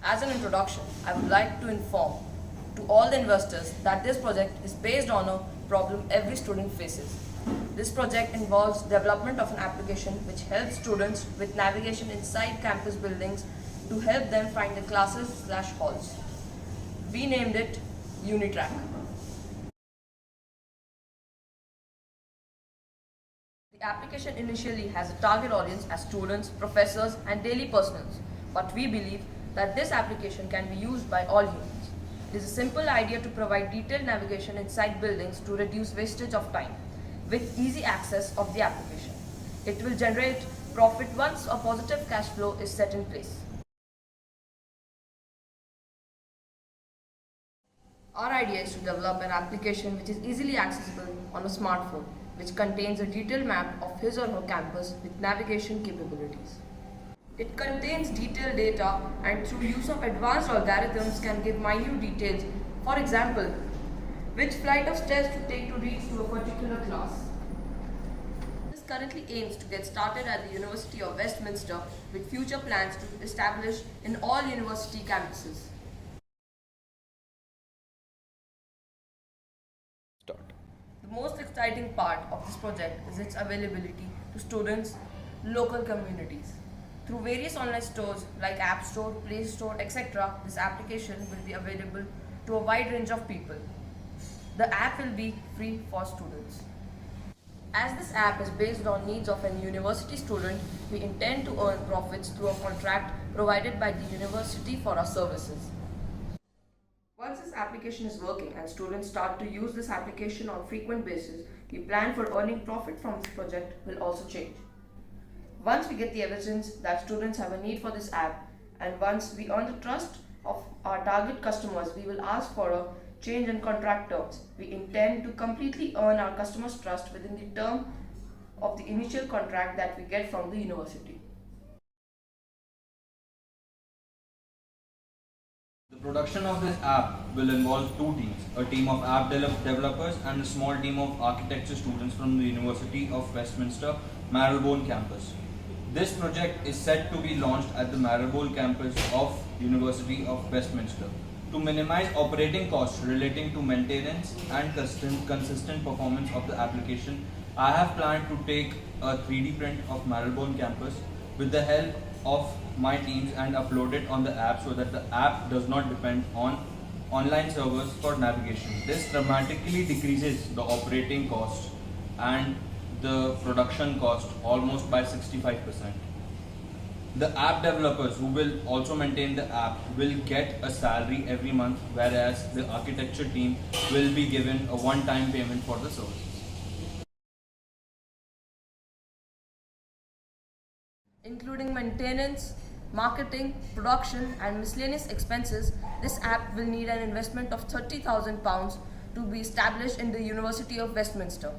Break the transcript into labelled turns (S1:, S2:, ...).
S1: As an introduction, I would like to inform to all the investors that this project is based on a problem every student faces. This project involves development of an application which helps students with navigation inside campus buildings to help them find the classes/halls. We named it Unitrack. The application initially has a target audience as students, professors, and daily personals, but we believe that this application can be used by all humans. It is a simple idea to provide detailed navigation inside buildings to reduce wastage of time with easy access of the application. It will generate profit once a positive cash flow is set in place. Our idea is to develop an application which is easily accessible on a smartphone, which contains a detailed map of his or her campus with navigation capabilities. It contains detailed data and through use of advanced algorithms can give minute details. For example, which flight of stairs to take to reach to a particular class. This currently aims to get started at the University of Westminster with future plans to establish in all university campuses. The most exciting part of this project is its availability to students, local communities. Through various online stores like App Store, Play Store, etc., this application will be available to a wide range of people. The app will be free for students. As this app is based on needs of a university student, we intend to earn profits through a contract provided by the university for our services. Once this application is working and students start to use this application on a frequent basis, we plan for earning profit from this project will also change. Once we get the evidence that students have a need for this app and once we earn the trust of our target customers, we will ask for a change in contract terms. We intend to completely earn our customers' trust within the term of the initial contract that we get from the university.
S2: The production of this app will involve two teams, a team of app developers and a small team of architecture students from the University of Westminster Marylebone campus. This project is set to be launched at the Marylebone campus of University of Westminster. To minimize operating costs relating to maintenance and consistent performance of the application, I have planned to take a 3D print of Marylebone campus with the help of my teams and upload it on the app so that the app does not depend on online servers for navigation. This dramatically decreases the operating cost and the production cost almost by 65%. The app developers who will also maintain the app will get a salary every month, whereas the architecture team will be given a one-time payment for the services.
S1: Including maintenance, marketing, production and miscellaneous expenses, this app will need an investment of £30,000 to be established in the University of Westminster.